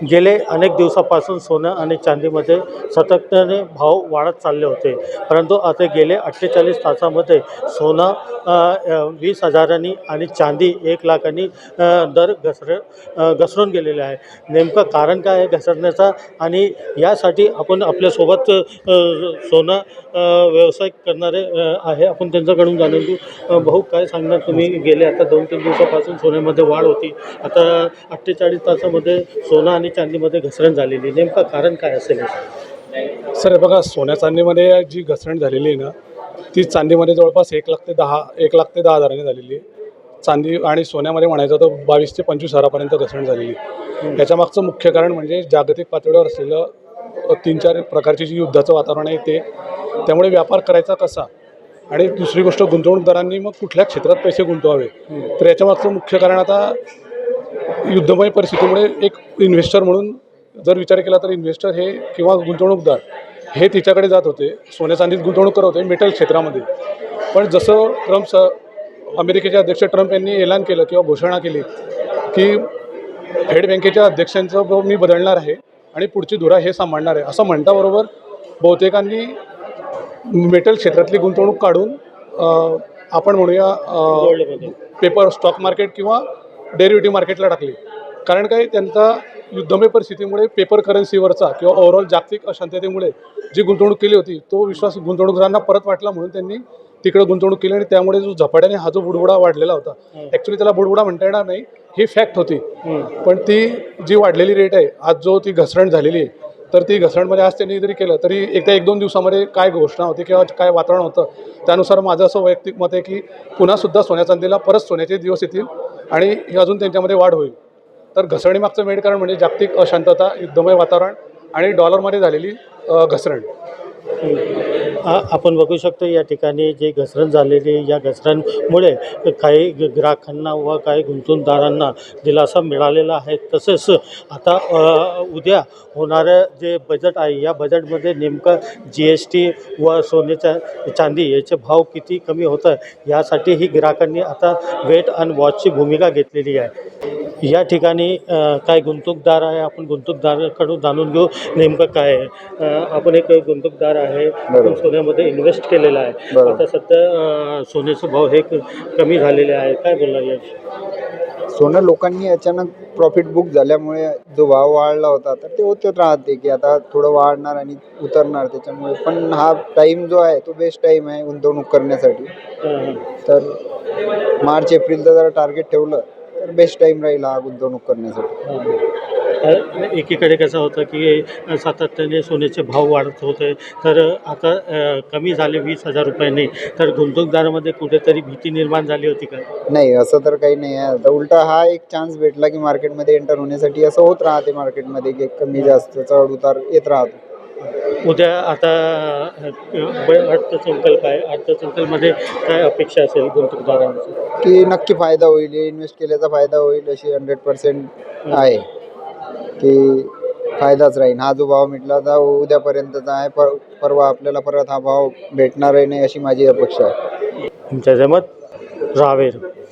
गेले अनेक दिवसापासून सोनं आणि चांदीमध्ये सातत्याने भाव वाढत चालले होते, परंतु आता गेले 48 तासामध्ये सोनं 20,000 आणि चांदी 1,00,000 दर घसरून गेलेले आहे. नेमकं कारण काय आहे घसरण्याचा, आणि यासाठी आपण आपल्यासोबत सोनं व्यवसाय करणारे आहे, आपण त्यांच्याकडून जाणून घेऊ. भाऊ, काय सांगणार तुम्ही? गेले आता 2-3 दिवसापासून सोन्यामध्ये वाढ होती, आता 48 तासामध्ये सोनं आणि चांदीमध्ये घसरण झालेली, नेमकं कारण काय असेल? सर, हे बघा, सोन्या चांदीमध्ये जी घसरण झालेली आहे ना, ती चांदीमध्ये जवळपास 1,00,000 ते 10,000 झालेली आहे. चांदी आणि सोन्यामध्ये म्हणायचं तर 22,000 ते 25,000 घसरण झालेली आहे. याच्यामागचं मुख्य कारण म्हणजे जागतिक पातळीवर असलेलं 3-4 प्रकारची जी युद्धाचं वातावरण आहे ते, त्यामुळे व्यापार करायचा कसा, आणि दुसरी गोष्ट गुंतवणूकदारांनी मग कुठल्या क्षेत्रात पैसे गुंतवावे, तर याच्यामागचं मुख्य कारण आता युद्धमय परिस्थितीमुळे एक इन्व्हेस्टर म्हणून जर विचार केला तर इन्व्हेस्टर हे किंवा गुंतवणूकदार हे तिच्याकडे जात होते, सोन्या चांदीत गुंतवणूक करत होते मेटल क्षेत्रामध्ये. पण जसं अमेरिकेचे अध्यक्ष ट्रम्प यांनी ऐलान केलं किंवा घोषणा केली की फेड बँकेच्या अध्यक्षांचं मी बदलणार आहे आणि पुढची धुरा हे सांभाळणार आहे, असं म्हणताबरोबर बहुतेकांनी मेटल क्षेत्रातली गुंतवणूक काढून आपण म्हणूया पेपर स्टॉक मार्केट किंवा डेरिव्हेटिव्ह मार्केटला टाकली. कारण काय, त्यांचा युद्धमय परिस्थितीमुळे पेपर करन्सीवरचा किंवा ओव्हरऑल जागतिक अशांततेमुळे जी गुंतवणूक केली होती तो विश्वास गुंतवणूकदारांना परत वाटला, म्हणून त्यांनी तिकडे गुंतवणूक केली, आणि त्यामुळे जो झपाट्याने हा जो बुडबुडा वाढलेला होता, ॲक्च्युली त्याला बुडबुडा म्हणता येणार नाही, ही फॅक्ट होती. पण ती जी वाढलेली रेट आहे आज, जो ती घसरण झालेली आहे, तर ती घसरणमध्ये आज त्यांनी जरी केलं तरी एकदा 1-2 दिवसामध्ये काय घोषणा होती किंवा काय वातावरण होतं, त्यानुसार माझं असं वैयक्तिक मत आहे की पुन्हासुद्धा सोन्या चांदीला परत सोन्याचे दिवस येतील आणि अजून त्यांच्यामध्ये वाढ होईल. तर घसरणीमागचं मेन कारण म्हणजे जागतिक अशांतता, युद्धमय वातावरण आणि डॉलरमध्ये झालेली घसरण. आपण बघू शकतो या ठिकाणी जे घसरण झालेली, या घसरणमुळे काही ग्राहकांना व काही गुंतवणूकदारांना दिलासा मिळालेला आहे. तसेच आता उद्या होणारं जे बजेट आहे, या बजेटमध्ये नेमकं GST व सोन्याच्या चांदी याचे भाव किती कमी होतं, यासाठी ही ग्राहकांनी आता वेट अँड वॉचची भूमिका घेतलेली आहे. या ठिकाणी काय गुंतवणूकदार आहे, आपण गुंतवणूकदाराकडून जाणून घेऊ नेमकं काय आहे. आपण एक गुंतवणूकदार आहे, आपण सोन्यामध्ये इन्व्हेस्ट केलेला आहे. आता सध्या सोन्याचे भाव हे कमी झालेले आहे, काय बोलणार याविषयी? सोनं लोकांनी अचानक प्रॉफिट बुक झाल्यामुळे जो भाव वाढला होता तर ते होतच राहते की आता थोडं वाढणार आणि उतरणार, त्याच्यामुळे. पण हा टाईम जो आहे तो बेस्ट टाईम आहे गुंतवणूक करण्यासाठी. तर मार्च एप्रिलचं जर टार्गेट ठेवलं तर बेस्ट टाईम राहील हा गुंतवणूक करण्यासाठी. एकीकडे कसं होतं की सातत्याने सोन्याचे भाव वाढत होते, तर आता कमी झाले 20,000 रुपयांनी, तर गुंतवणूकदारामध्ये कुठेतरी भीती निर्माण झाली होती का? नाही, असं तर काही नाही आहे. आता उलटा हा एक चान्स भेटला की मार्केटमध्ये एंटर होण्यासाठी. असं होत राहते मार्केटमध्ये की कमी जास्त चढ उतार येत राहतो. उद्या आता अर्थसंकल्प आहे, अर्थसंकल्पमध्ये काय अपेक्षा असेल गुंतवणूकदारांची? की नक्की फायदा होईल, इन्व्हेस्ट केल्याचा फायदा होईल अशी 100% आहे की फायदाच राहील. हा जो भाव मिटला तर उद्यापर्यंतचा आहे, परवा आपल्याला परत हा भाव भेटणारही नाही अशी माझी अपेक्षा आहे. तुमच्या जमत रावेर.